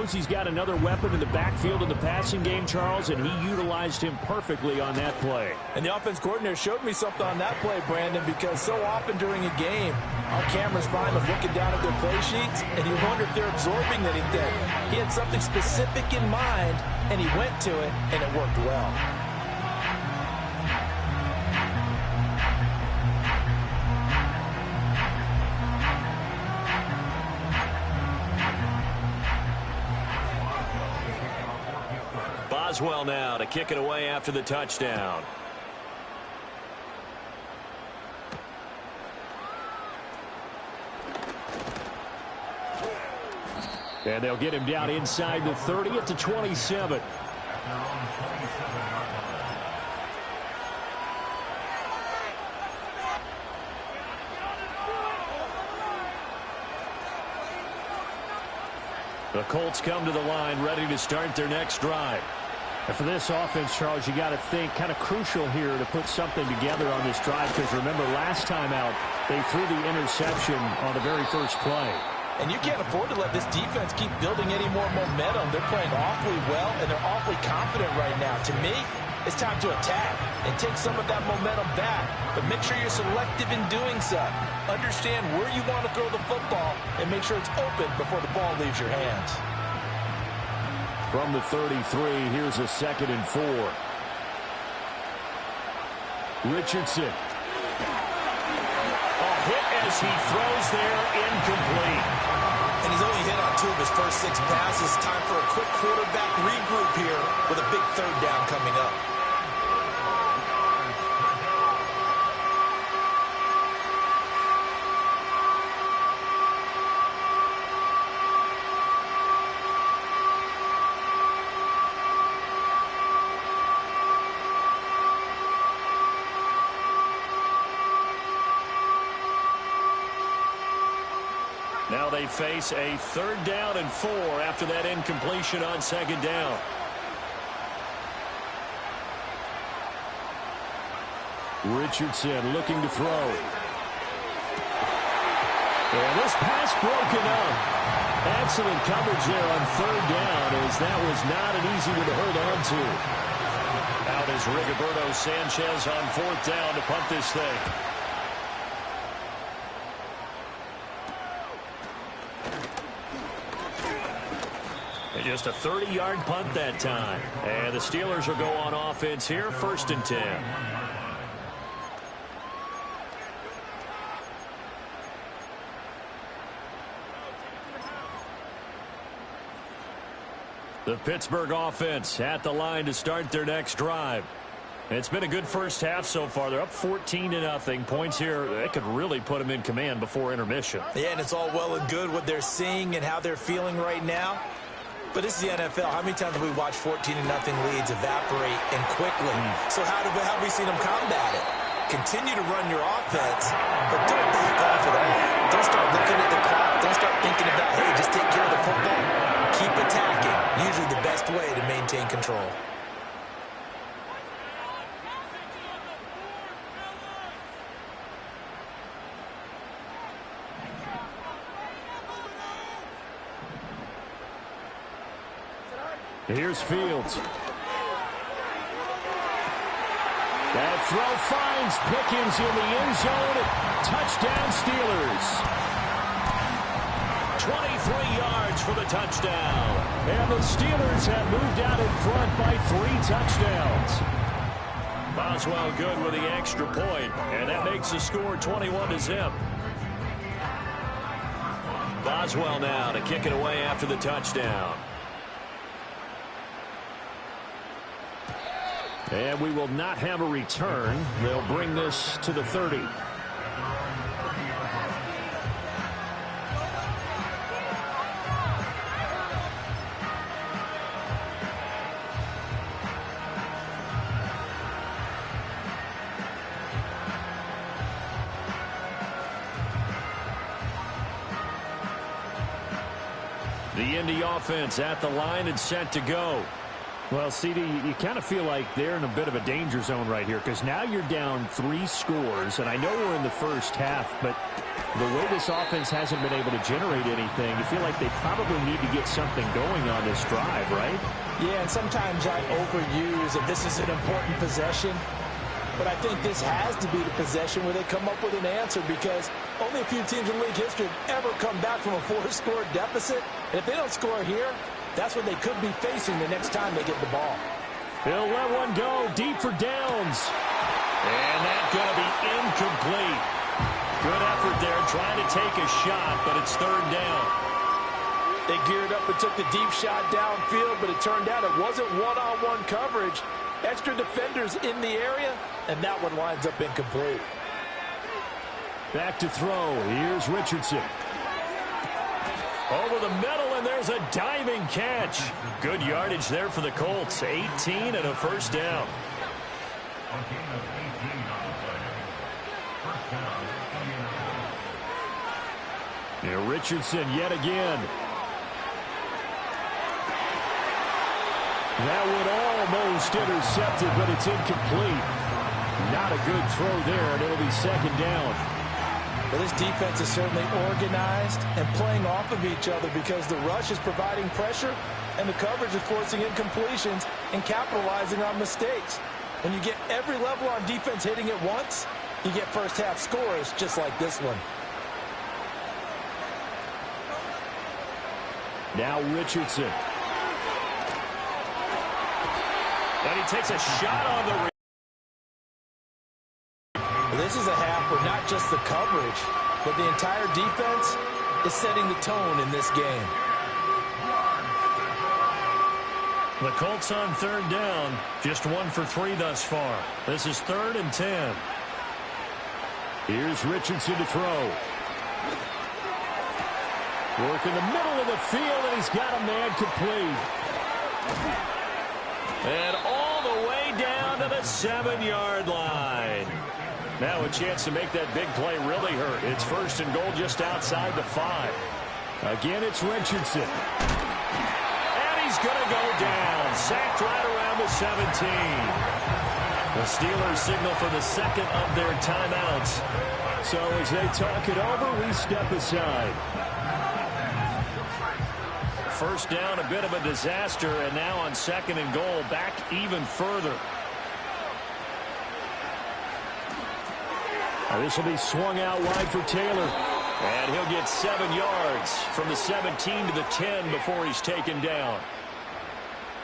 knows he's got another weapon in the backfield in the passing game, Charles, and he utilized him perfectly on that play. And the offense coordinator showed me something on that play, Brandon, because so often during a game, our cameras find them looking down at their play sheets, and you wonder if they're absorbing anything. He had something specific in mind, and he went to it, and it worked well. Boswell now to kick it away after the touchdown. And they'll get him down inside the 30 at the 27. The Colts come to the line ready to start their next drive. And for this offense, Charles, you got to think kind of crucial here to put something together on this drive, because remember last time out they threw the interception on the very first play. And you can't afford to let this defense keep building any more momentum. They're playing awfully well, and they're awfully confident right now. To me, it's time to attack and take some of that momentum back. But make sure you're selective in doing so. Understand where you want to throw the football and make sure it's open before the ball leaves your hands. From the 33, here's a 2nd and 4. Richardson. A hit as he throws there, incomplete. And he's only hit on 2 of his first 6 passes. Time for a quick quarterback regroup here with a big 3rd down coming up. Now they face a 3rd down and 4 after that incompletion on 2nd down. Richardson looking to throw. And this pass broken up. Excellent coverage there on 3rd down, as that was not an easy one to hold on to. Out is Rigoberto Sanchez on 4th down to punt this thing. Just a 30-yard punt that time. And the Steelers will go on offense here, 1st and 10. The Pittsburgh offense at the line to start their next drive. It's been a good first half so far. They're up 14-0. Points here, they could really put them in command before intermission. Yeah, and it's all well and good what they're seeing and how they're feeling right now. But this is the NFL. How many times have we watched 14-0 leads evaporate and quickly? So how have we seen them combat it? Continue to run your offense, but don't back off at all. Don't start looking at the clock. Don't start thinking about, hey, just take care of the football. Keep attacking. Usually the best way to maintain control. Here's Fields. That throw finds Pickens in the end zone. Touchdown Steelers. 23 yards for the touchdown. And the Steelers have moved out in front by 3 touchdowns. Boswell good with the extra point, and that makes the score 21-0. Boswell now to kick it away after the touchdown. And we will not have a return. They'll bring this to the 30. The Indy offense at the line and set to go. Well, CD, you kind of feel like they're in a bit of a danger zone right here, because now you're down 3 scores, and I know we're in the first half, but The way this offense hasn't been able to generate anything, you feel like they probably need to get something going on this drive, right? Yeah, and sometimes I overuse if this is an important possession. But I think this has to be the possession where they come up with an answer, because only a few teams in league history have ever come back from a 4-score deficit. And if they don't score here, that's what they could be facing the next time they get the ball. He'll let one go deep for downs. And that's going to be incomplete. Good effort there trying to take a shot, but it's third down. They geared up and took the deep shot downfield, but it turned out it wasn't one-on-one coverage. Extra defenders in the area, and that one winds up incomplete. Back to throw. Here's Richardson. Over the middle, and there's a diving catch. Good yardage there for the Colts. 18 and a first down. Now Richardson yet again. That would almost intercept it, but it's incomplete. Not a good throw there, and it'll be second down. Well, this defense is certainly organized and playing off of each other, because the rush is providing pressure and the coverage is forcing incompletions and capitalizing on mistakes. When you get every level on defense hitting it once, you get first-half scores just like this one. Now Richardson. And he takes a shot on the... This is a half where not just the coverage, but the entire defense is setting the tone in this game. The Colts on third down, just 1 for 3 thus far. This is 3rd and 10. Here's Richardson to throw. Work in the middle of the field, and he's got a man complete. And all the way down to the 7-yard line. Now a chance to make that big play really hurt. It's 1st and goal just outside the 5. Again, it's Richardson. And he's going to go down. Sacked right around the 17. The Steelers signal for the second of their timeouts. So as they talk it over, we step aside. First down, a bit of a disaster, and now on 2nd and goal, back even further. Now this will be swung out wide for Taylor. And he'll get 7 yards from the 17 to the 10 before he's taken down.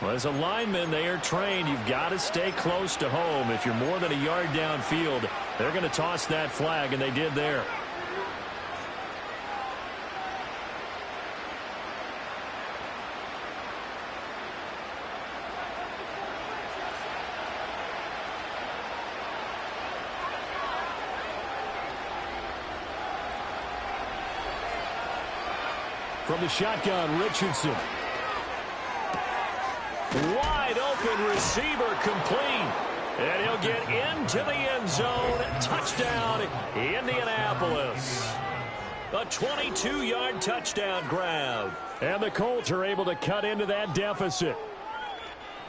Well, as a lineman, they are trained. You've got to stay close to home. If you're more than a yard downfield, they're going to toss that flag, and they did there. From the shotgun, Richardson. Wide open receiver complete. And he'll get into the end zone. Touchdown, Indianapolis. A 22-yard touchdown grab. And the Colts are able to cut into that deficit.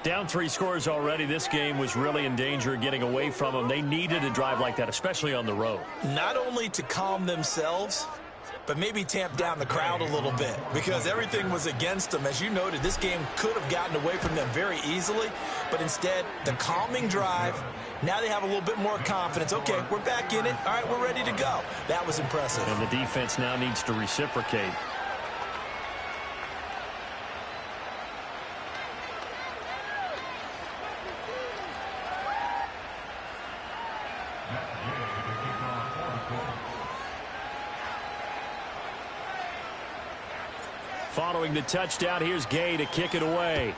Down 3 scores already. This game was really in danger of getting away from them. They needed a drive like that, especially on the road. Not only to calm themselves, but maybe tamp down the crowd a little bit, because everything was against them. As you noted, this game could have gotten away from them very easily, but instead, the calming drive, now they have a little bit more confidence. Okay, we're back in it. All right, we're ready to go. That was impressive. And the defense now needs to reciprocate. Following the touchdown, here's Gay to kick it away.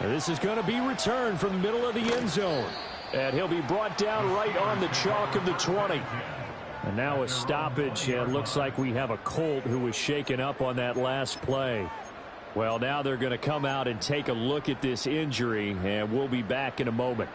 And this is going to be returned from the middle of the end zone. And he'll be brought down right on the chalk of the 20. And now a stoppage, and it looks like we have a Colt who was shaken up on that last play. Well, now they're going to come out and take a look at this injury, and we'll be back in a moment.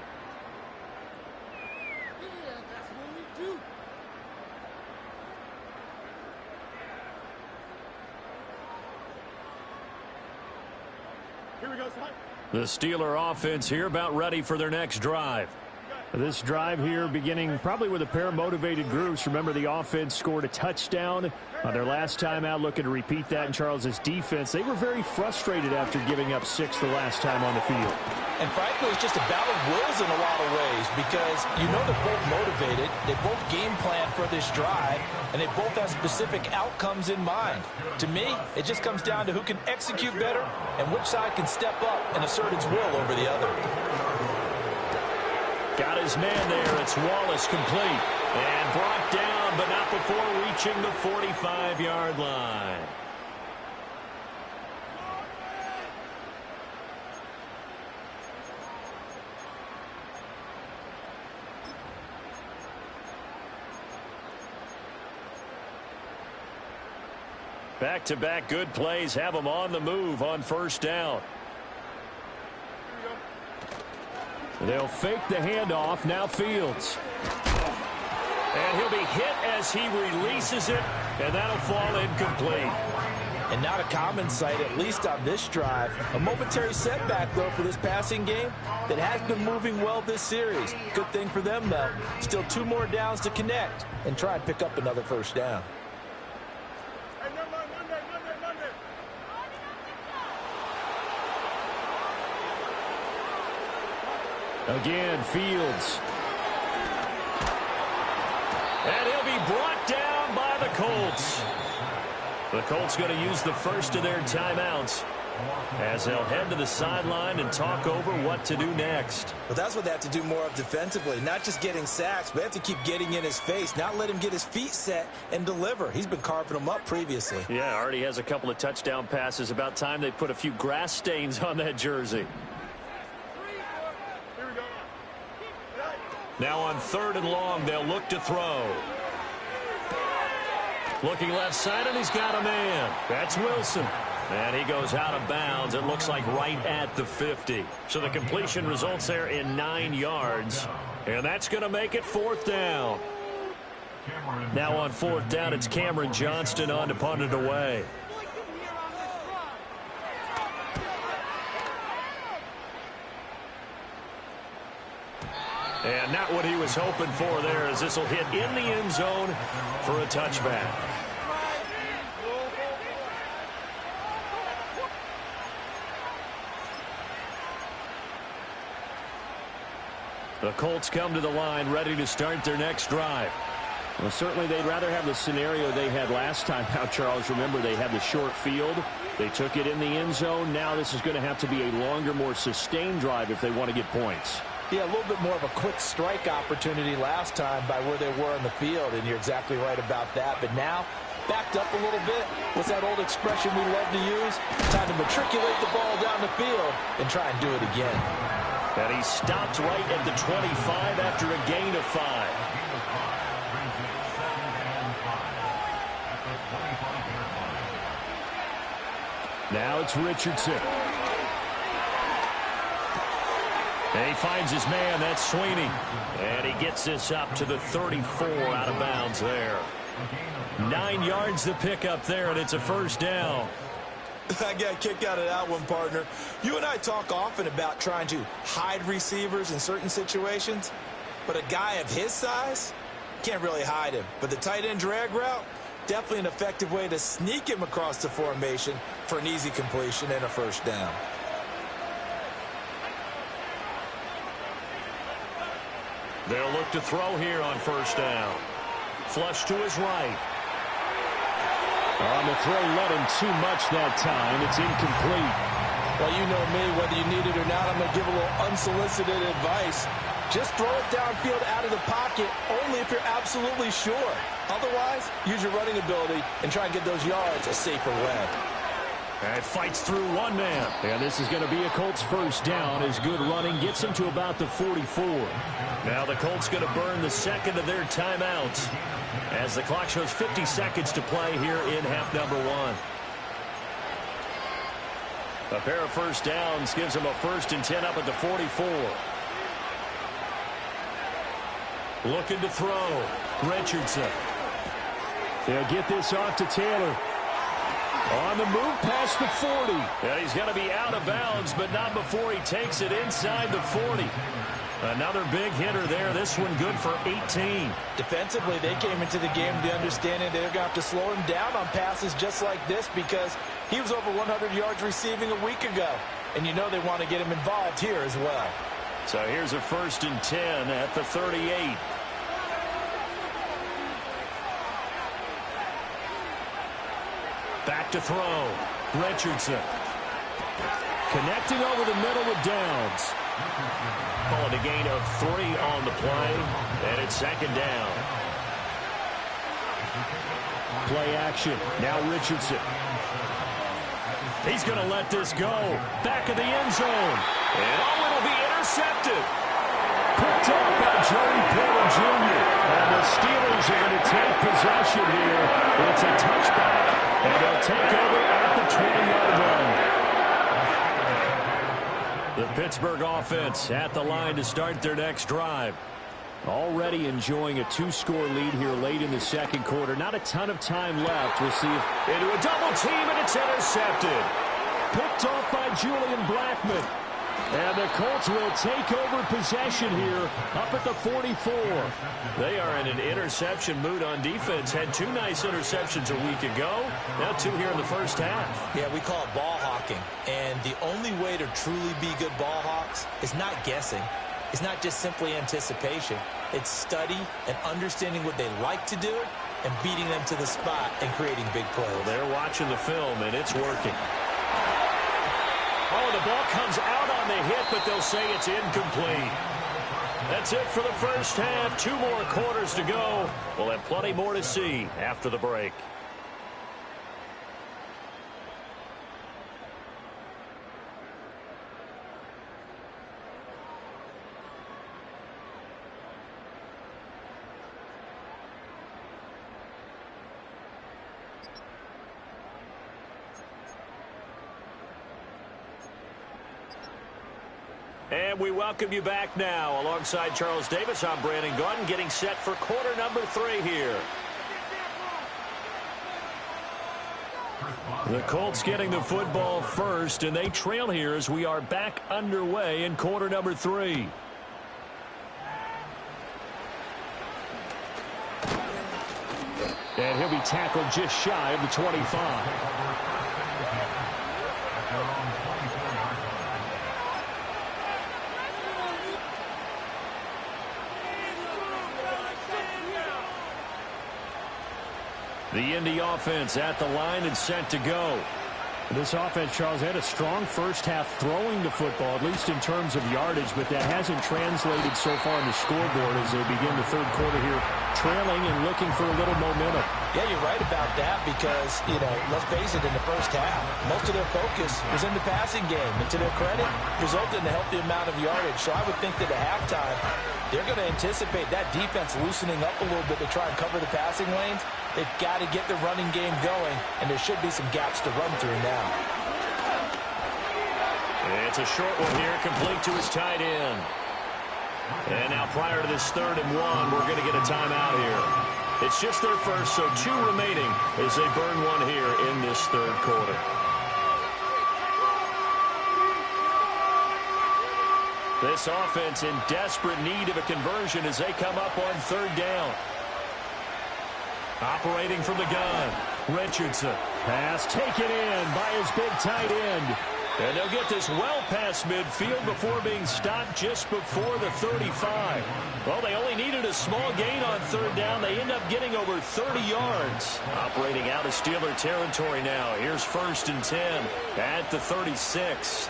The Steeler offense here about ready for their next drive. This drive here beginning probably with a pair of motivated groups. Remember, the offense scored a touchdown on their last time out, looking to repeat that in Charles' defense. They were very frustrated after giving up 6 the last time on the field. And frankly, it's just a battle of wills in a lot of ways because you know they're both motivated, they both game plan for this drive, and they both have specific outcomes in mind. To me, it just comes down to who can execute better and which side can step up and assert its will over the other. Got his man there. It's Wallace complete. And brought down, but not before reaching the 45-yard line. Back-to-back good plays have them on the move on first down. They'll fake the handoff. Now Fields. And he'll be hit as he releases it, and that'll fall incomplete. And not a common sight, at least on this drive. A momentary setback, though, for this passing game that has been moving well this series. Good thing for them, though. Still 2 more downs to connect and try and pick up another first down. Again, Fields. And he'll be brought down by the Colts. The Colts going to use the first of their timeouts as they'll head to the sideline and talk over what to do next. Well, that's what they have to do more of defensively. Not just getting sacks, but they have to keep getting in his face, not let him get his feet set and deliver. He's been carving them up previously. Yeah, already has a couple of touchdown passes. About time they put a few grass stains on that jersey. Now on 3rd and long, they'll look to throw. Looking left side, and he's got a man. That's Wilson. And he goes out of bounds. It looks like right at the 50. So the completion results there in 9 yards. And that's going to make it 4th down. Now on 4th down, it's Cameron Johnston on to punt it away. And not what he was hoping for there, as this will hit in the end zone for a touchback. The Colts come to the line ready to start their next drive. Well, certainly they'd rather have the scenario they had last time out, Charles. Remember, they had the short field. They took it in the end zone. Now this is going to have to be a longer, more sustained drive if they want to get points. Yeah, a little bit more of a quick strike opportunity last time by where they were on the field, and you're exactly right about that. But now, backed up a little bit. What's that old expression we love to use? Time to matriculate the ball down the field and try and do it again. And he stopped right at the 25 after a gain of 5. Now it's Richardson. And he finds his man. That's Sweeney. And he gets this up to the 34 out of bounds there. 9 yards to pick up there, and it's a first down. I got a kick out of that one, partner. You and I talk often about trying to hide receivers in certain situations, but a guy of his size can't really hide him. But the tight end drag route, definitely an effective way to sneak him across the formation for an easy completion and a first down. They'll look to throw here on first down. Flush to his right. On the throw, let him too much that time. It's incomplete. Well, you know me, whether you need it or not, I'm going to give a little unsolicited advice. Just throw it downfield out of the pocket only if you're absolutely sure. Otherwise, use your running ability and try and get those yards a safer way. And fights through one man. And this is going to be a Colts first down as good running gets him to about the 44. Now the Colts going to burn the second of their timeouts as the clock shows 50 seconds to play here in half number 1. A pair of first downs gives them a 1st and 10 up at the 44. Looking to throw. Richardson. They'll get this off to Taylor. On the move past the 40. And he's going to be out of bounds, but not before he takes it inside the 40. Another big hitter there. This one good for 18. Defensively, they came into the game with the understanding they're going to have to slow him down on passes just like this because he was over 100 yards receiving a week ago. And you know they want to get him involved here as well. So here's a 1st and 10 at the 38. Back to throw. Richardson. Connecting over the middle with Downs. Calling a gain of 3 on the play. And it's 2nd down. Play action. Now Richardson. He's going to let this go. Back of the end zone. And it'll be intercepted. Picked up by Joey Porter Jr. And the Steelers are going to take possession here. It's a touchback. And they'll take over at the 20-yard line. The Pittsburgh offense at the line to start their next drive. Already enjoying a 2-score lead here late in the 2nd quarter. Not a ton of time left. We'll see if into a double team, and it's intercepted. Picked off by Julian Blackmon. And the Colts will take over possession here up at the 44. They are in an interception mood on defense. Had 2 nice interceptions a week ago. Now 2 here in the first half. Yeah, we call it ball hawking. And the only way to truly be good ball hawks is not guessing. It's not just simply anticipation. It's study and understanding what they like to do and beating them to the spot and creating big plays. Well, they're watching the film, and it's working. Oh, the ball comes out on the hit, but they'll say it's incomplete. That's it for the first half. 2 more quarters to go. We'll have plenty more to see after the break. And we welcome you back now. Alongside Charles Davis, I'm Brandon Gunn, getting set for quarter number 3 here. The Colts getting the football first, and they trail here as we are back underway in quarter number 3. And he'll be tackled just shy of the 25. The Indy offense at the line and set to go. This offense, Charles, had a strong first half throwing the football, at least in terms of yardage, but that hasn't translated so far on the scoreboard as they begin the 3rd quarter here, trailing and looking for a little momentum. Yeah, you're right about that because, let's face it, in the first half, most of their focus was in the passing game. And to their credit, resulted in a healthy amount of yardage. So I would think that at halftime, they're going to anticipate that defense loosening up a little bit to try and cover the passing lanes. They've got to get the running game going, and there should be some gaps to run through now. It's a short one here, complete to his tight end. And now prior to this 3rd and 1, we're going to get a timeout here. It's just their first, so 2 remaining as they burn one here in this 3rd quarter. This offense in desperate need of a conversion as they come up on 3rd down. Operating from the gun, Richardson. Pass taken in by his big tight end. And they'll get this well past midfield before being stopped just before the 35. Well, they only needed a small gain on 3rd down. They end up getting over 30 yards. Operating out of Steeler territory now. Here's 1st and 10 at the 36.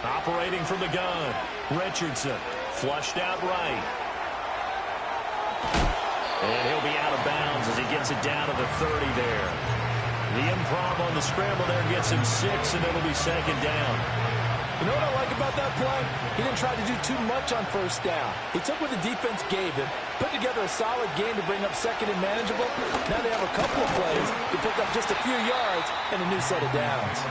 Operating from the gun, Richardson. Flushed out right. And he'll be out of bounds as he gets it down to the 30 there. The improv on the scramble there gets him 6, and it'll be 2nd down. You know what I like about that play? He didn't try to do too much on 1st down. He took what the defense gave him, put together a solid game to bring up 2nd and manageable. Now they have a couple of plays to pick up just a few yards and a new set of downs.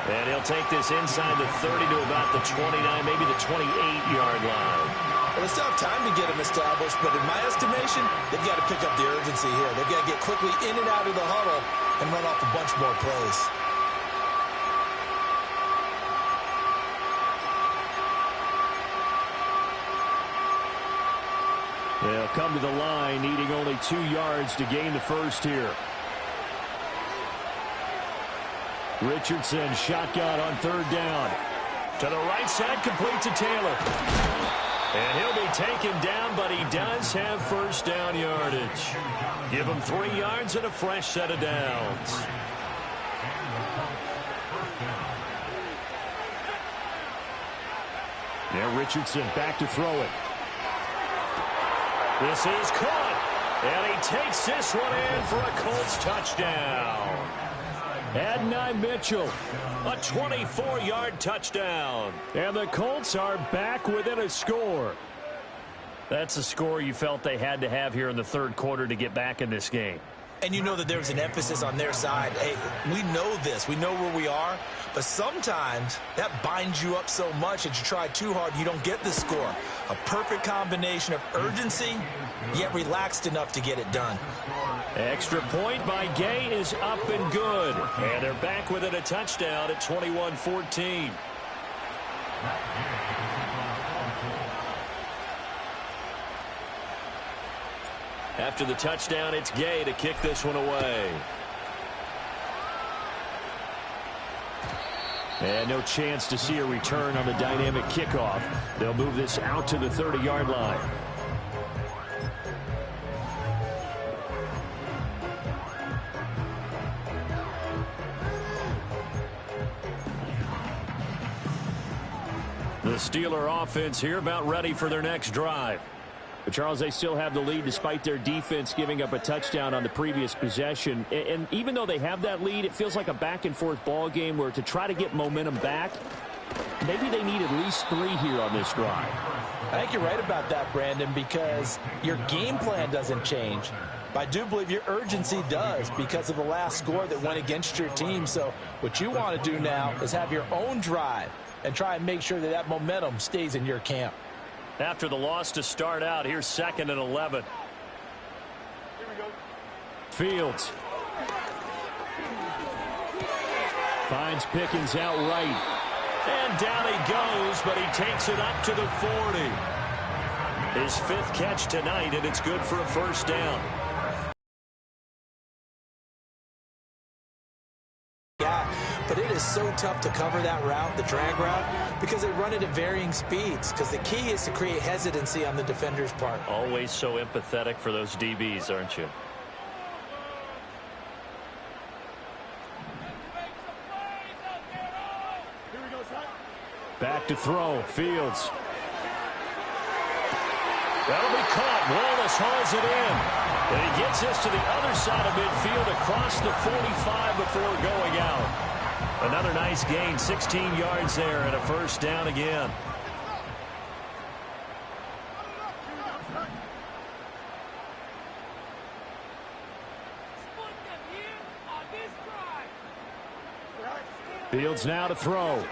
And he'll take this inside the 30 to about the 29, maybe the 28-yard line. Well, they still have time to get them established, but in my estimation, they've got to pick up the urgency here. They've got to get quickly in and out of the huddle and run off a bunch more plays. They'll come to the line, needing only 2 yards to gain the first here. Richardson, shotgun on 3rd down. To the right side, complete to Taylor. And he'll be taken down, but he does have first down yardage. Give him 3 yards and a fresh set of downs. Now Richardson back to throw it. This is caught, and he takes this one in for a Colts touchdown. Adonai Mitchell, a 24-yard touchdown. And the Colts are back within a score. That's a score you felt they had to have here in the 3rd quarter to get back in this game. And you know that there was an emphasis on their side. Hey, we know this. We know where we are. But sometimes that binds you up so much that you try too hard, you don't get the score. A perfect combination of urgency, yet relaxed enough to get it done. Extra point by Gay is up and good. And they're back within a touchdown at 21-14. After the touchdown, it's Gay to kick this one away. And no chance to see a return on the dynamic kickoff. They'll move this out to the 30-yard line. The Steeler offense here about ready for their next drive. But, Charles, they still have the lead despite their defense giving up a touchdown on the previous possession. And even though they have that lead, it feels like a back-and-forth ball game where to try to get momentum back, maybe they need at least 3 here on this drive. I think you're right about that, Brandon, because your game plan doesn't change. But I do believe your urgency does because of the last score that went against your team. So what you want to do now is have your own drive and try and make sure that that momentum stays in your camp. After the loss to start out, here's 2nd and 11. Here we go. Fields. Finds Pickens out right. And down he goes, but he takes it up to the 40. His 5th catch tonight, and it's good for a first down. But it is so tough to cover that route, the drag route, because they run it at varying speeds. Because the key is to create hesitancy on the defender's part. Always so empathetic for those DBs, aren't you? Back to throw. Fields. That'll be caught. Wallace hauls it in. And he gets this to the other side of midfield across the 45 before going out. Another nice gain, 16 yards there, and a first down again. Fields now to throw.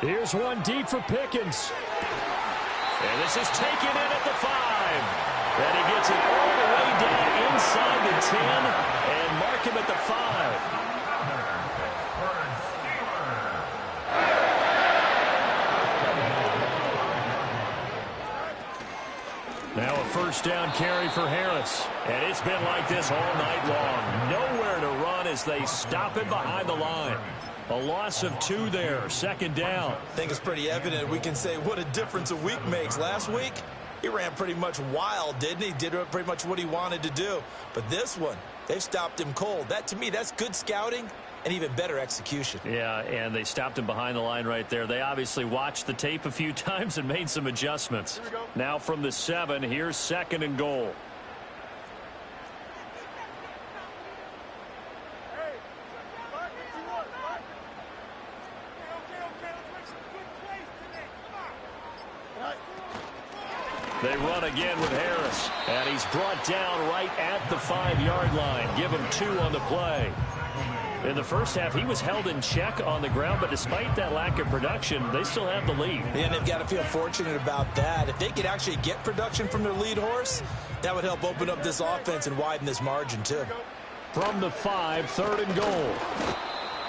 Here's one deep for Pickens. And this is taken in at the 5. And he gets it all the way down inside the 10 and mark him at the 5. Now a first down carry for Harris. And it's been like this all night long. Nowhere to run as they stop him behind the line. A loss of 2 there, 2nd down. I think it's pretty evident. We can say what a difference a week makes. Last week, he ran pretty much wild, didn't he? Did pretty much what he wanted to do. But this one, they've stopped him cold. That, to me, that's good scouting and even better execution. Yeah, and they stopped him behind the line right there. They obviously watched the tape a few times and made some adjustments. Now from the 7, here's 2nd and goal. They run again with Harris, and he's brought down right at the 5-yard line. Give him 2 on the play. In the first half, he was held in check on the ground, but despite that lack of production, they still have the lead. And they've got to feel fortunate about that. If they could actually get production from their lead horse, that would help open up this offense and widen this margin, too. From the 5, 3rd and goal.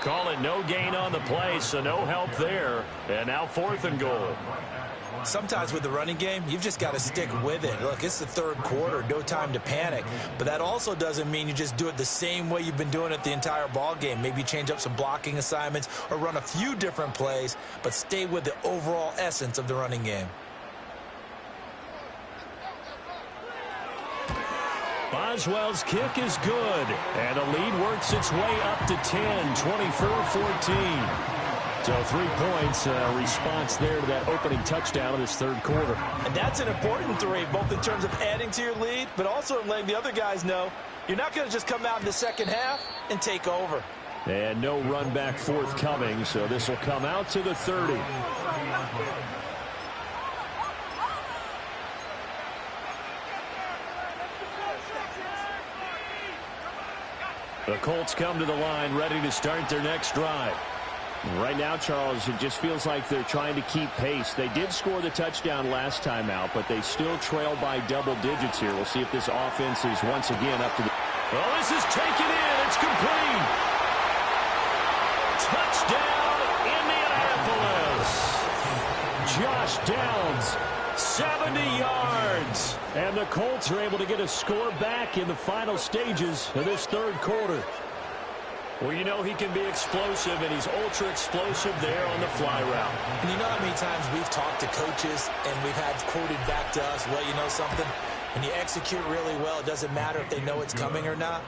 Call it no gain on the play, so no help there. And now 4th and goal. Sometimes with the running game, you've just got to stick with it. Look, it's the 3rd quarter, no time to panic. But that also doesn't mean you just do it the same way you've been doing it the entire ball game. Maybe change up some blocking assignments or run a few different plays, but stay with the overall essence of the running game. Boswell's kick is good, and the lead works its way up to 10, 24-14. So 3 points, response there to that opening touchdown of this 3rd quarter. And that's an important 3, both in terms of adding to your lead, but also in letting the other guys know you're not going to just come out in the second half and take over. And no run back forthcoming, so this will come out to the 30. The Colts come to the line, ready to start their next drive. Right now, Charles, it just feels like they're trying to keep pace. They did score the touchdown last time out, but they still trail by double digits here. We'll see if this offense is once again up to the... Oh, this is taken in. It's complete. Touchdown, Indianapolis. Josh Downs, 70 yards. And the Colts are able to get a score back in the final stages of this 3rd quarter. Well, you know he can be explosive, and he's ultra-explosive there on the fly route. And you know how many times we've talked to coaches and we've had quoted back to us, well, you know something? When you execute really well, it doesn't matter if they know it's coming or not.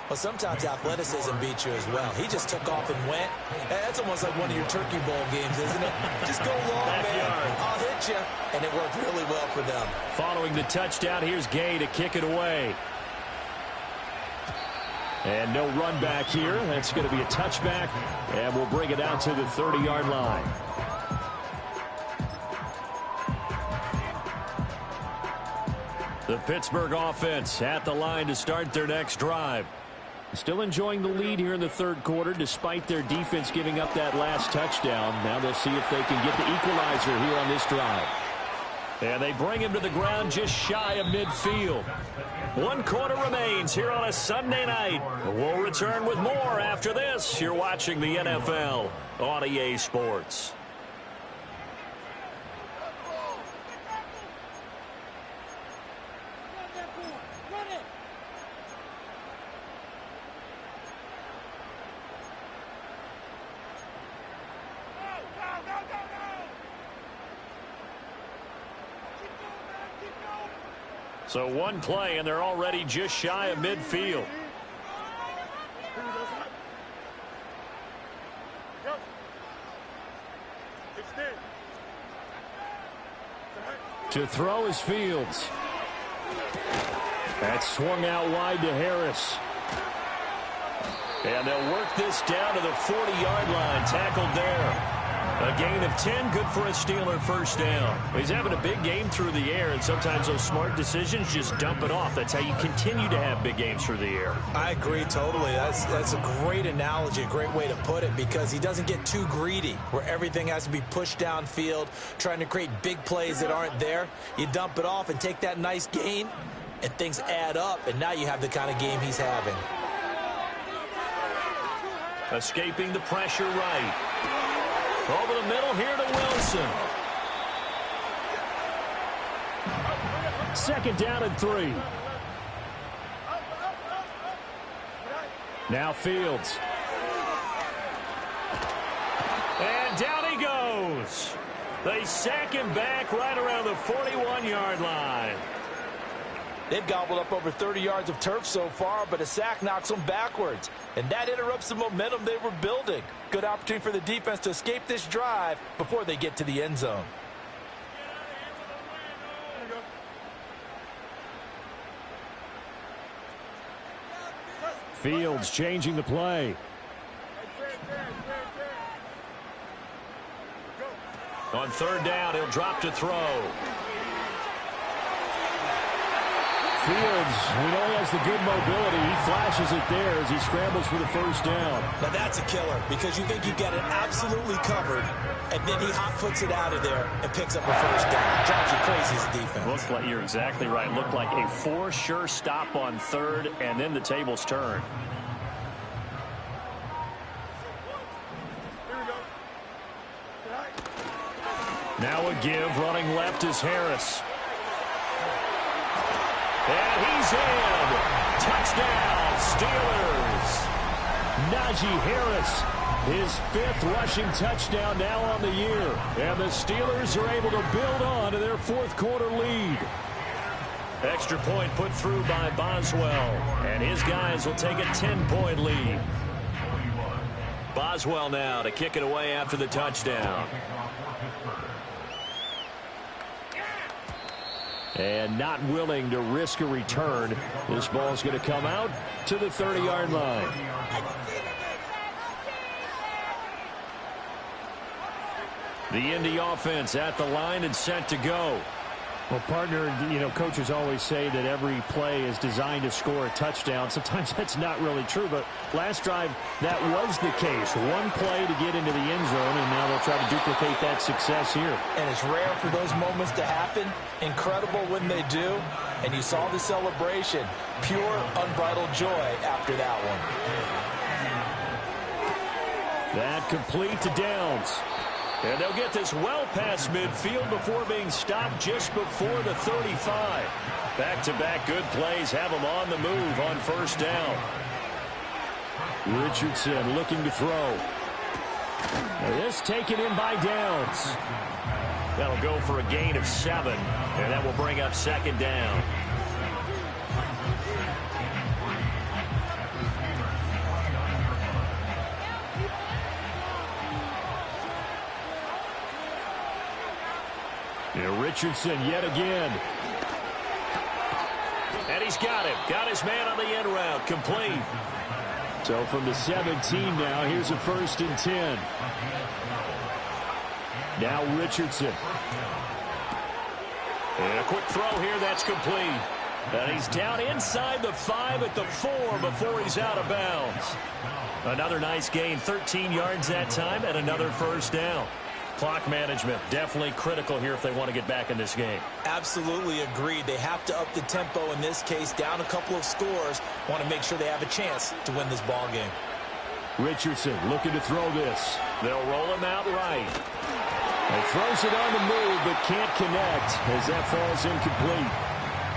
Well, sometimes athleticism beats you as well. He just took off and went. That's almost like one of your turkey bowl games, isn't it? Just go long, man. I'll hit you. And it worked really well for them. Following the touchdown, here's Gay to kick it away. And no run back here. That's going to be a touchback, and we'll bring it out to the 30-yard line. The Pittsburgh offense at the line to start their next drive. Still enjoying the lead here in the 3rd quarter, despite their defense giving up that last touchdown. Now they'll see if they can get the equalizer here on this drive. And they bring him to the ground just shy of midfield. 1 quarter remains here on a Sunday night. We'll return with more after this. You're watching the NFL on EA Sports. So 1 play, and they're already just shy of midfield. To throw is Fields. That's swung out wide to Harris. And they'll work this down to the 40-yard line. Tackled there. A gain of 10, good for a Steeler first down. He's having a big game through the air, and sometimes those smart decisions just dump it off. That's how you continue to have big games through the air. I agree totally. That's a great analogy, a great way to put it, because he doesn't get too greedy where everything has to be pushed downfield, trying to create big plays that aren't there. You dump it off and take that nice gain, and things add up, and now you have the kind of game he's having. Escaping the pressure right. Over the middle here to Wilson. 2nd down and 3. Now Fields. And down he goes. They sack him back right around the 41-yard line. They've gobbled up over 30 yards of turf so far, but a sack knocks them backwards. And that interrupts the momentum they were building. Good opportunity for the defense to escape this drive before they get to the end zone. Fields changing the play. On 3rd down, he'll drop to throw. Fields, we know he has the good mobility. He flashes it there as he scrambles for the first down. Now that's a killer because you think you've got it absolutely covered, and then he hot-foots it out of there and picks up a first down. Drives you crazy as a defense. Looks like you're exactly right. Looked like a for sure stop on third, and then the tables turn. Now a give, running left is Harris. And he's in. Touchdown, Steelers. Najee Harris, his 5th rushing touchdown now on the year. And the Steelers are able to build on to their 4th quarter lead. Extra point put through by Boswell. And his guys will take a 10-point lead. Boswell now to kick it away after the touchdown. And not willing to risk a return. This ball's going to come out to the 30-yard line. The Indy offense at the line and set to go. Well, partner, you know, coaches always say that every play is designed to score a touchdown. Sometimes that's not really true, but last drive, that was the case. One play to get into the end zone, and now they'll try to duplicate that success here. And it's rare for those moments to happen. Incredible when they do. And you saw the celebration. Pure, unbridled joy after that one. That complete to Downs. And they'll get this well past midfield before being stopped just before the 35. Back-to-back good plays have them on the move on first down. Richardson looking to throw. This taken in by Downs. That'll go for a gain of 7, and that will bring up second down. Richardson yet again. And he's got him. Got his man on the end route. Complete. So from the 17 now, here's a 1st and 10. Now Richardson. And a quick throw here. That's complete. And he's down inside the 5 at the 4 before he's out of bounds. Another nice gain. 13 yards that time and another first down. Clock management definitely critical here if they want to get back in this game. Absolutely agreed. They have to up the tempo in this case, down a couple of scores. Want to make sure they have a chance to win this ball game. Richardson looking to throw this. They'll roll him out right. He throws it on the move but can't connect as that falls incomplete.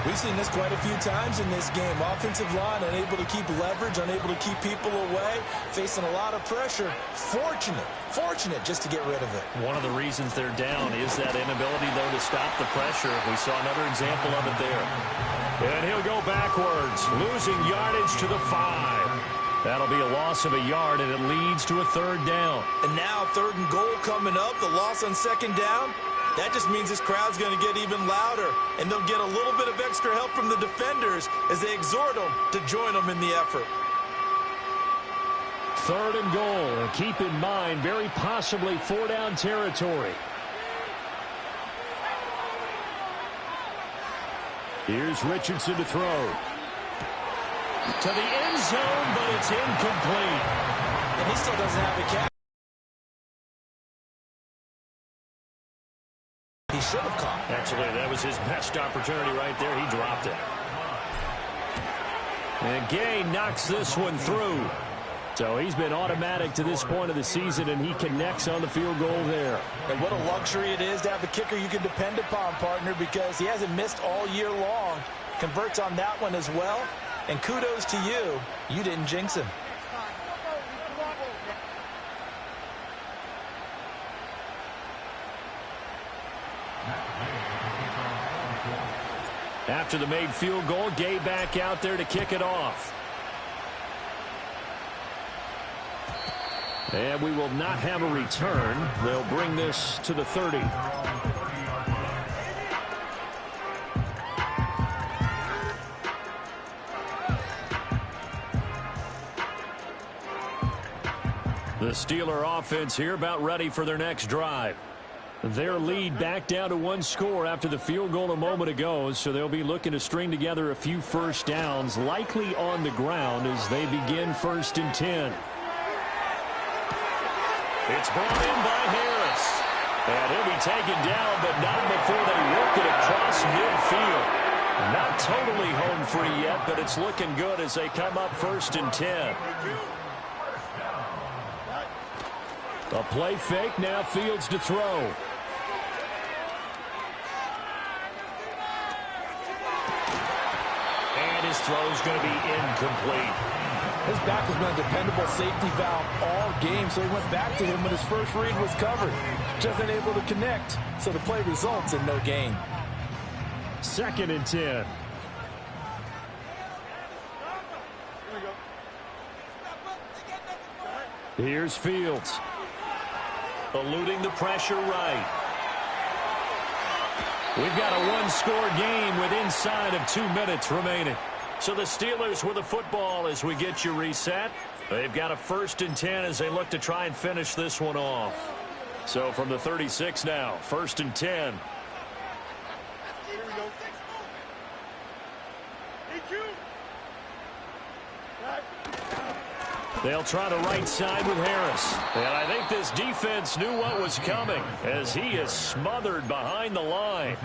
We've seen this quite a few times in this game. Offensive line unable to keep leverage, unable to keep people away, facing a lot of pressure. Fortunate just to get rid of it. One of the reasons they're down is that inability, though, to stop the pressure. We saw another example of it there. And he'll go backwards, losing yardage to the 5. That'll be a loss of a yard, and it leads to a 3rd down. And now 3rd and goal coming up, the loss on 2nd down. That just means this crowd's going to get even louder, and they'll get a little bit of extra help from the defenders as they exhort them to join them in the effort. 3rd and goal, and keep in mind, very possibly 4-down territory. Here's Richardson to throw. To the end zone, but it's incomplete. And he still doesn't have a catch. He should have caught. Absolutely, that was his best opportunity right there. He dropped it. And Gay knocks this one through. So he's been automatic to this point of the season, and he connects on the field goal there. And what a luxury it is to have a kicker you can depend upon, partner, because he hasn't missed all year long. Converts on that one as well. And kudos to you. You didn't jinx him. After the made field goal, Gay back out there to kick it off. And we will not have a return. They'll bring this to the 30. The Steeler offense here about ready for their next drive. Their lead back down to one score after the field goal a moment ago, so they'll be looking to string together a few first downs, likely on the ground as they begin 1st and 10. It's brought in by Harris. And he'll be taken down, but not before they work it across midfield. Not totally home free yet, but it's looking good as they come up 1st and 10. A play fake, now Fields to throw. And his throw's going to be incomplete. His back has been a dependable safety valve all game, so he went back to him when his first read was covered. Just unable to connect, so the play results in no gain. 2nd and 10. Here's Fields. Eluding the pressure right. We've got a one-score game with inside of 2 minutes remaining. So the Steelers with the football as we get you reset. They've got a 1st and 10 as they look to try and finish this one off. So from the 36 now, 1st and 10. They'll try the right side with Harris. And I think this defense knew what was coming as he is smothered behind the line.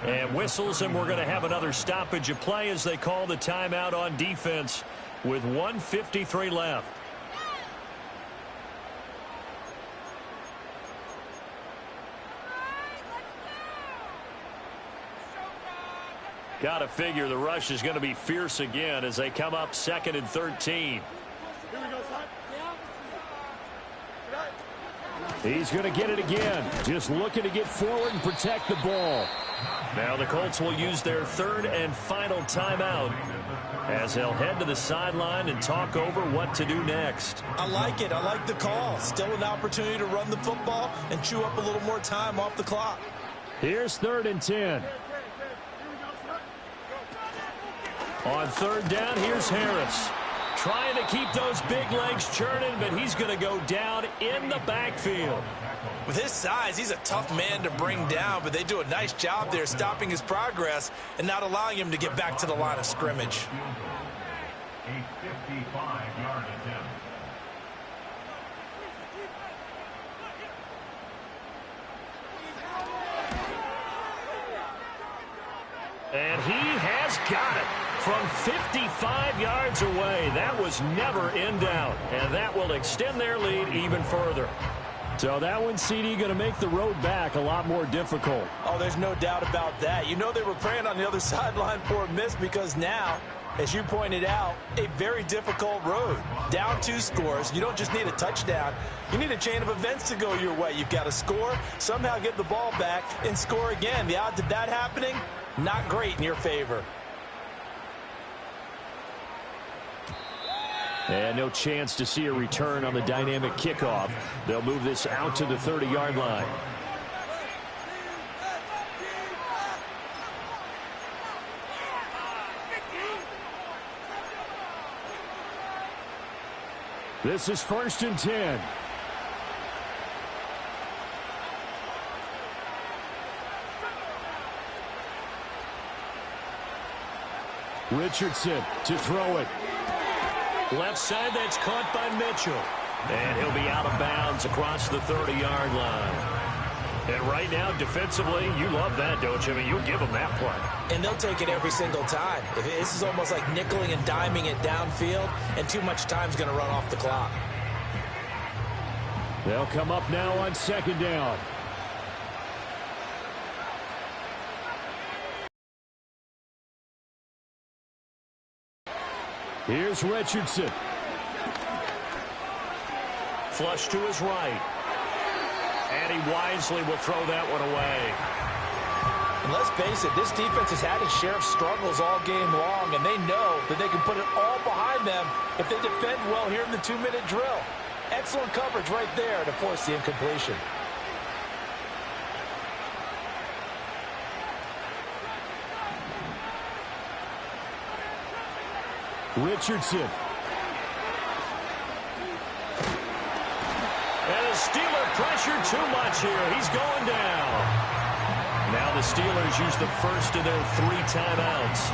And whistles, and we're going to have another stoppage of play as they call the timeout on defense with 1:53 left. Got to figure the rush is going to be fierce again as they come up 2nd and 13. He's going to get it again. Just looking to get forward and protect the ball. Now the Colts will use their 3rd and final timeout as they'll head to the sideline and talk over what to do next. I like it. I like the call. Still an opportunity to run the football and chew up a little more time off the clock. Here's 3rd and 10. On 3rd down, here's Harris. Trying to keep those big legs churning, but he's going to go down in the backfield. With his size, he's a tough man to bring down, but they do a nice job there stopping his progress and not allowing him to get back to the line of scrimmage. A 55-yard attempt. And he has got it from 55 yards away. That was never in doubt, and that will extend their lead even further. So that one, CD, going to make the road back a lot more difficult. Oh, there's no doubt about that. You know they were praying on the other sideline for a miss because now, as you pointed out, a very difficult road. Down 2 scores. You don't just need a touchdown. You need a chain of events to go your way. You've got to score, somehow get the ball back, and score again. The odds of that happening, not great in your favor. And no chance to see a return on the dynamic kickoff. They'll move this out to the 30-yard line. This is 1st and 10. Richardson to throw it. Left side, that's caught by Mitchell. And he'll be out of bounds across the 30-yard line. And right now, defensively, you love that, don't you? I mean, you'll give them that play. And they'll take it every single time. This is almost like nickeling and diming it downfield, and too much time's going to run off the clock. They'll come up now on 2nd down. Here's Richardson. Flush to his right. And he wisely will throw that one away. And let's face it, this defense has had its share of struggles all game long, and they know that they can put it all behind them if they defend well here in the 2-minute drill. Excellent coverage right there to force the incompletion. Richardson. And the Steeler pressure too much here. He's going down. Now the Steelers use the first of their 3 timeouts.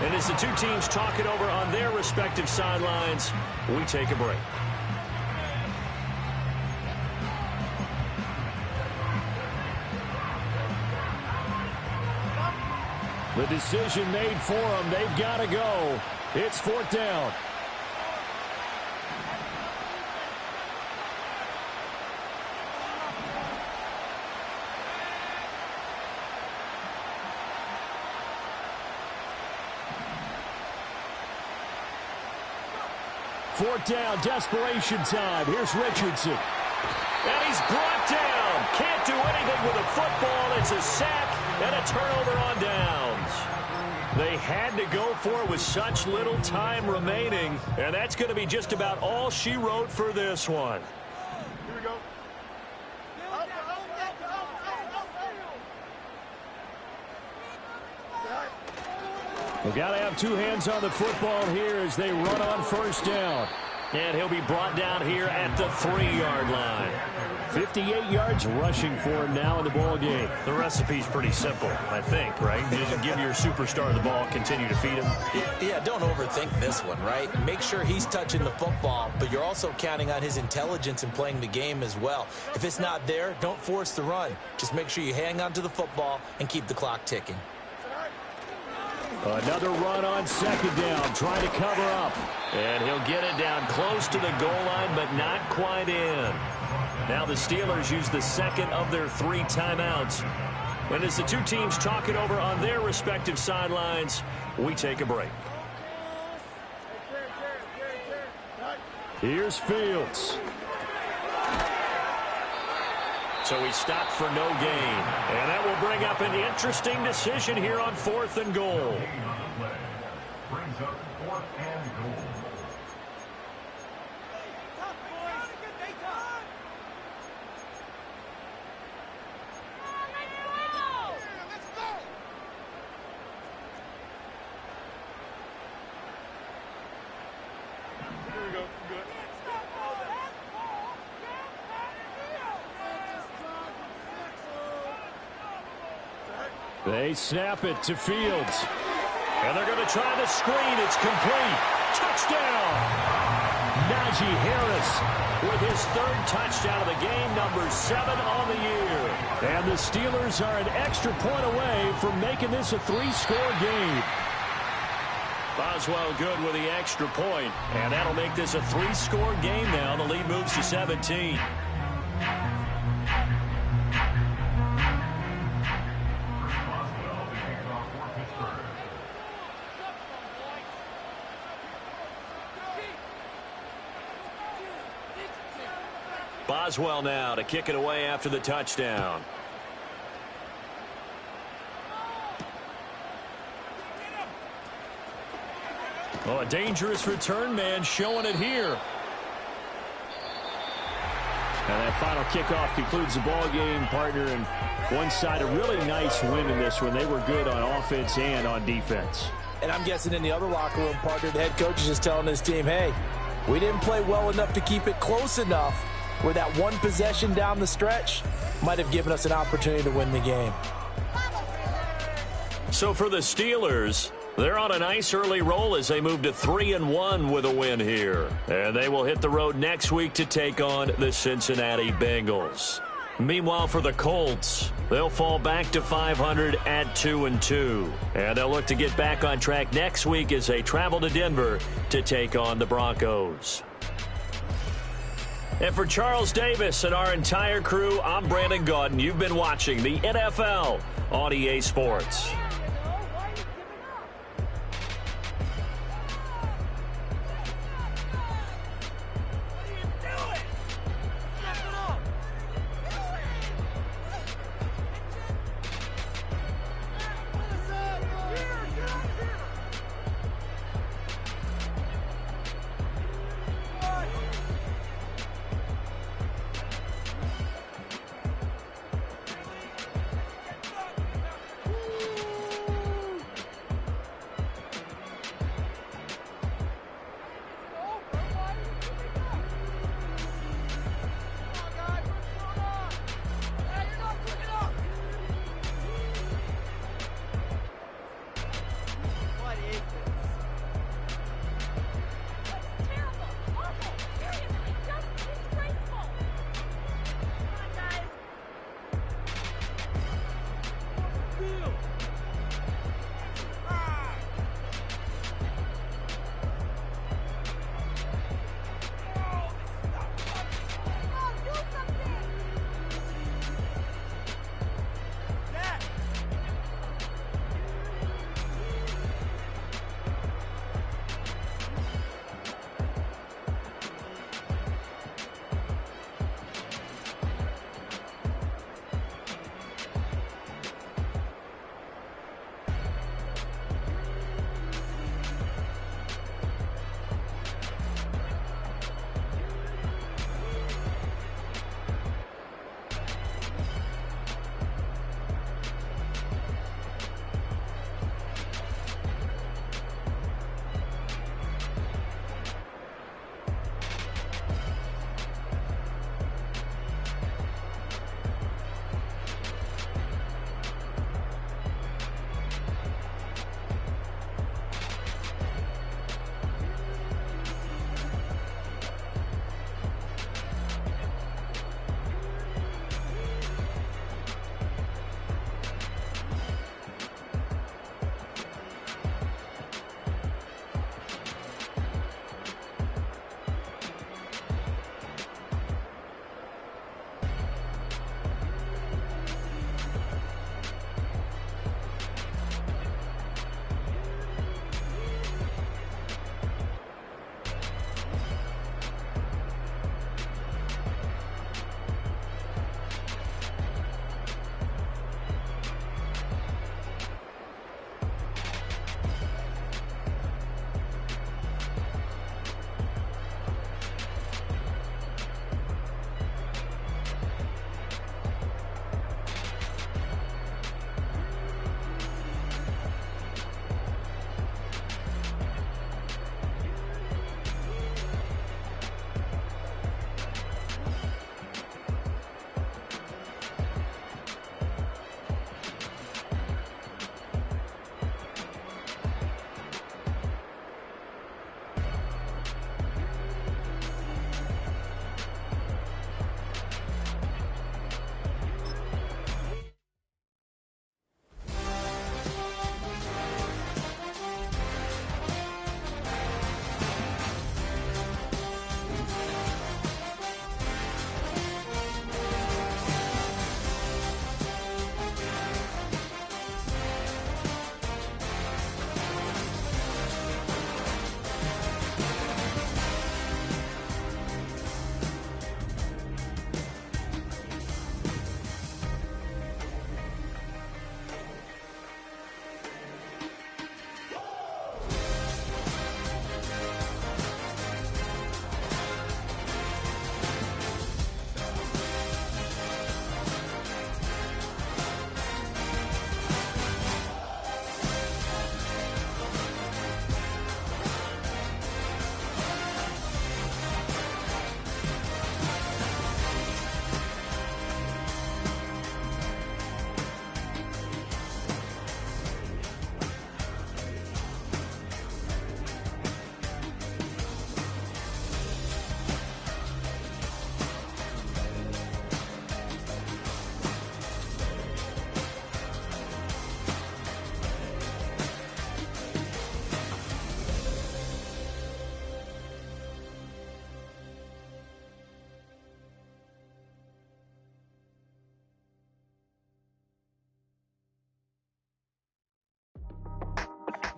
And as the two teams talk it over on their respective sidelines, we take a break. The decision made for them. They've got to go. It's 4th down. Fourth down, desperation time. Here's Richardson. And he's brought down. Can't do anything with a football. It's a sack and a turnover on downs. They had to go for it with such little time remaining, and that's going to be just about all she wrote for this one. Here we go. We've got to have 2 hands on the football here as they run on first down. And he'll be brought down here at the 3-yard line. 58 yards rushing for him now in the ball game. The recipe's pretty simple, I think, right? You just give your superstar the ball, continue to feed him. Yeah, don't overthink this one, right? Make sure he's touching the football, but you're also counting on his intelligence in playing the game as well. If it's not there, don't force the run. Just make sure you hang on to the football and keep the clock ticking. Another run on second down, trying to cover up. And he'll get it down close to the goal line, but not quite in. Now the Steelers use the second of their 3 timeouts. And as the two teams talk it over on their respective sidelines, we take a break. Here's Fields. So he stopped for no gain. And that will bring up an interesting decision here on 4th and goal. Brings up 4th and goal. Here we go. Good. They snap it to Fields. And they're going to try the screen. It's complete. Touchdown. Najee Harris with his 3rd touchdown of the game, number 7 on the year. And the Steelers are an extra point away from making this a 3-score game. Boswell good with the extra point. And that'll make this a 3-score game now. The lead moves to 17. Boswell now to kick it away after the touchdown. Oh, a dangerous return man showing it here. And that final kickoff concludes the ball game, partner. And one side, a really nice win in this one. They were good on offense and on defense. And I'm guessing in the other locker room, partner, the head coach is just telling his team, hey, we didn't play well enough to keep it close enough where that one possession down the stretch might have given us an opportunity to win the game. So for the Steelers, they're on a nice early roll as they move to 3-1 with a win here. And they will hit the road next week to take on the Cincinnati Bengals. Meanwhile, for the Colts, they'll fall back to 500 at 2-2. And they'll look to get back on track next week as they travel to Denver to take on the Broncos. And for Charles Davis and our entire crew, I'm Brandon Gaudin. You've been watching the NFL on EA Sports.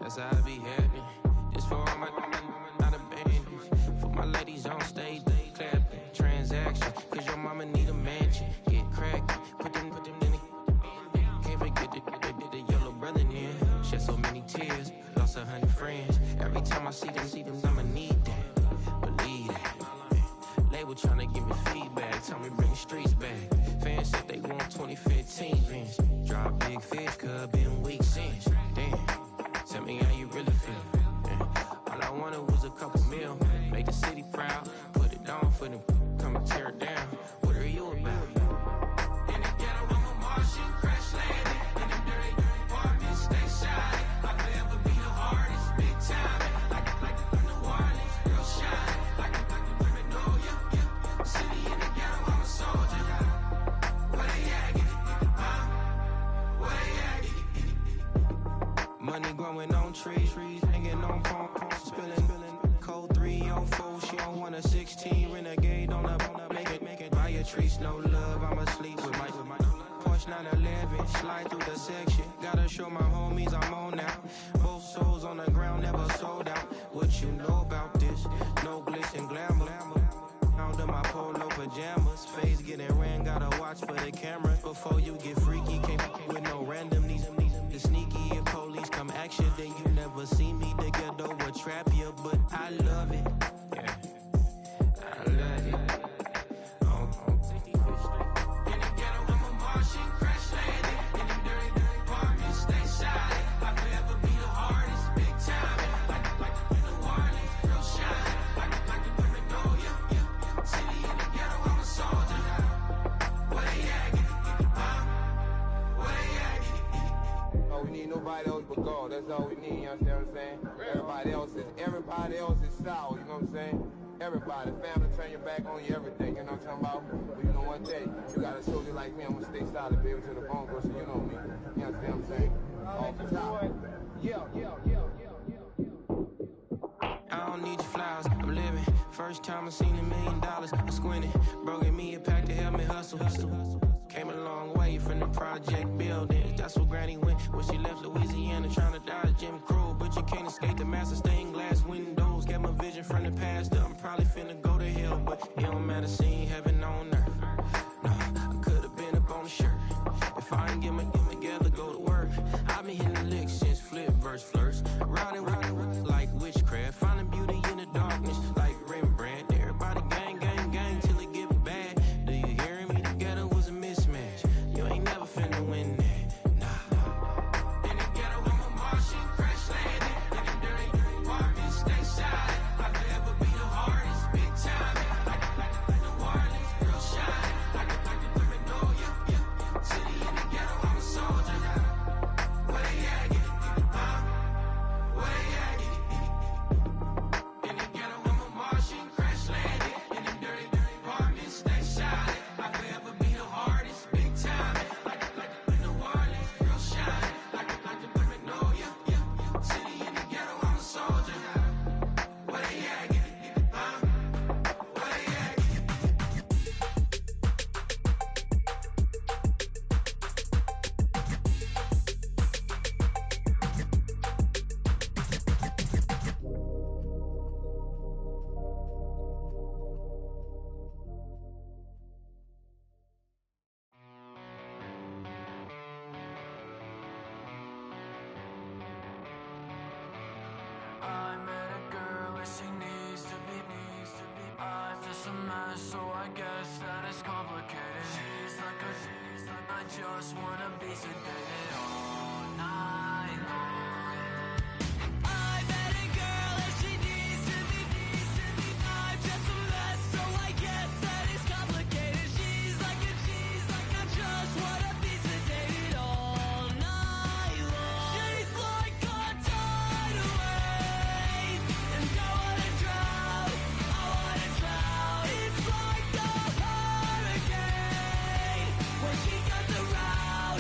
that's how I be happy. This for all my not abandoned. For my ladies on stage, they clapping. Transaction, cause your mama need a mansion. Get cracked, put them in the. Can't forget the yellow brother in. Shed so many tears, lost 100 friends. Every time I see them, I'ma need that. Believe that. Label tryna give me feedback, tell me bring the streets back. Fans said they want 2015 Vince. Drop big fish, cuz been weak since. Damn, tell me how you really feel. Yeah. All I wanted was a couple mil, make the city proud. Put it on for them, come and tear it down. What are you about? In the ghetto, I'm a Martian, crash landing. In them dirty apartments, stay shiny. I forever be the hardest, big time. Like New Orleans, real shine. Like the women know you. City in the ghetto, I'm a soldier. Where they at? Huh? Where they at? Money growing on trees, hanging on palm, spilling. Code 304, she don't want a 16. Renegade on up, make it. Buy a trees, no love. I'ma sleep with my Porsche 911, slide through the section. Gotta show my homies I'm on now. Both souls on the ground, never sold out. What you know about this? No glitz and glamour. Under my polo pajamas, face getting ran, gotta watch for the cameras. Before you get freaky, can't with no random these sneaky. If police come action, then you never see me. The ghetto will trap you, but I love it. Yeah, I love it. On 65th Street. In the ghetto, I'm a Martian, crash landing. In them dirty apartments, stay shiny. I forever be the hardest, big time. Like New Orleans, real shine. Like the women know you. City in the ghetto, I'm a soldier. Where they at? Huh? Where they at? Oh, we need nobody else but God. That's all we need, you understand what I'm saying? Everybody else is sour, you know what I'm saying? Everybody, family, turn your back on you, everything, you know what I'm talking about? But you know one thing, you got a soldier like me, I'm gonna stay solid, baby, to the bone, bro, so you know me. You understand what I'm saying? Off the top. Yeah. I don't need your flowers, I'm living. First time I seen $1 million, I squinted. Bro gave me a pack to help me hustle. Came a long way from the project buildings. That's where Granny went when she left Louisiana, trying to dodge Jim Crow. But you can't escape the master stained glass windows. Got my vision from the past. I'm probably finna go to hell, but it don't matter, seeing heaven on earth. No, I could've been up on the shirt. If I ain't get my together, go to work. I've been hitting the licks since flip verse flirts. Riding like witchcraft, finding beauty in the darkness like Rembrandt. Everybody gang till it get bad. Do you hear me? The ghetto was a mismatch. You ain't never finna win that. Nah. In the ghetto, I'm a Martian, crash landing. In them dirty apartments, stay shiny. I forever be the hardest, big time. Like New Orleans, real shine. Like the women know you. City in the ghetto, I'm a soldier. Where they at? Huh? Where they at? In the ghetto, I'm a Martian, crash landing. In them dirty apartments, stay shiny. I forever be the hardest, big time. Like New Orleans, real shine. Like the women know you. City in the ghetto, I'm a soldier. Where they at? Huh? Where they at? I met a girl and she needs to be. I'm just a mess, so I guess that it's complicated. She's like I just wanna be sedated all night long. I met a girl and she needs to be. I'm just a mess, so I guess that it's complicated. She's like I just wanna be sedated all night long. She's like a tidal wave, and I wanna drown. It's like a hurricane. When she comes around,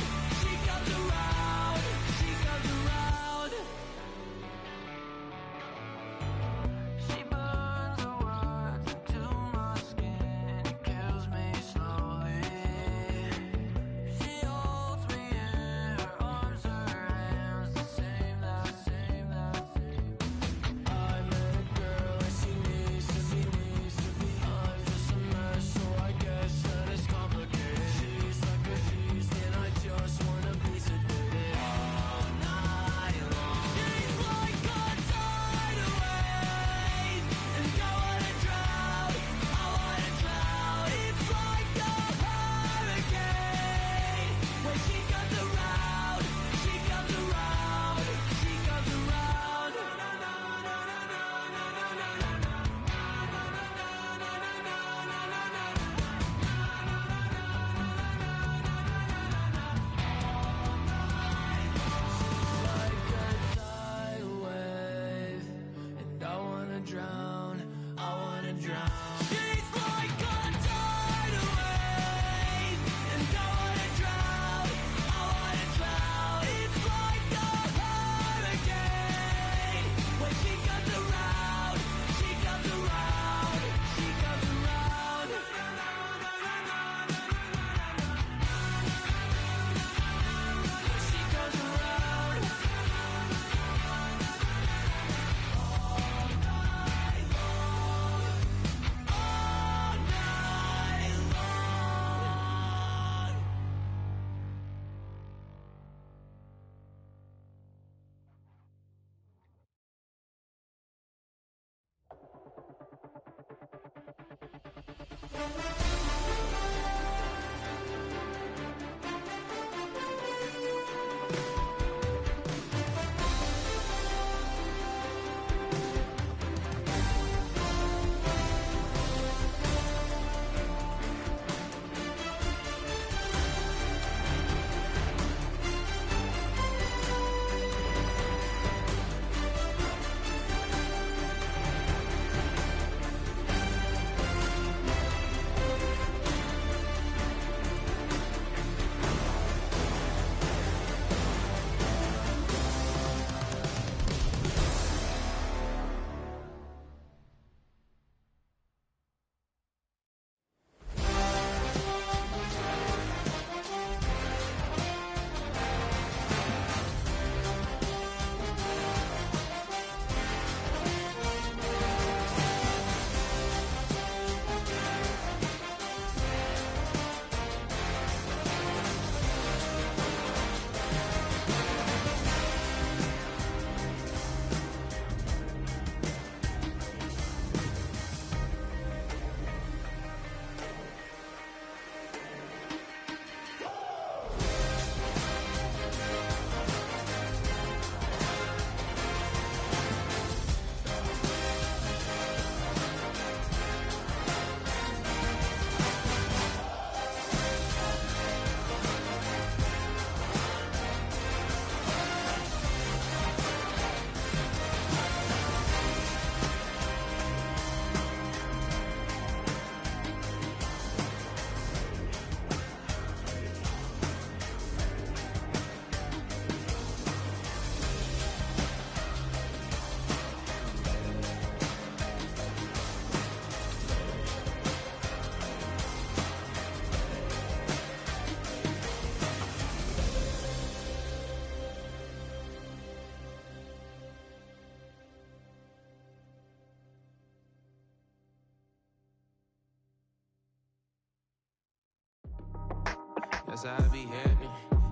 That's how I be happening.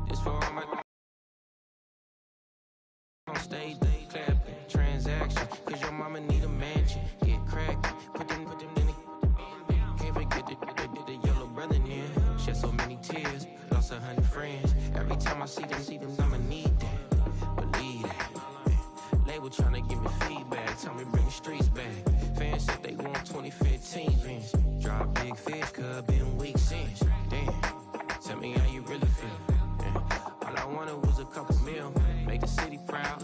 This for all my on stage, they clapping. Transaction, cause your mama need a mansion. Get cracked, put them in the. Can't forget the yellow brother in. Shed so many tears, lost 100 friends. Every time I see them, I'ma need that. Believe that. Label tryna give me feedback, tell me bring the streets back. Fans said they want 2015 Vince. Drop big fish, cuz been weak since. Damn. Tell me how you really feel. Yeah. All I wanted was a couple mil, make the city proud.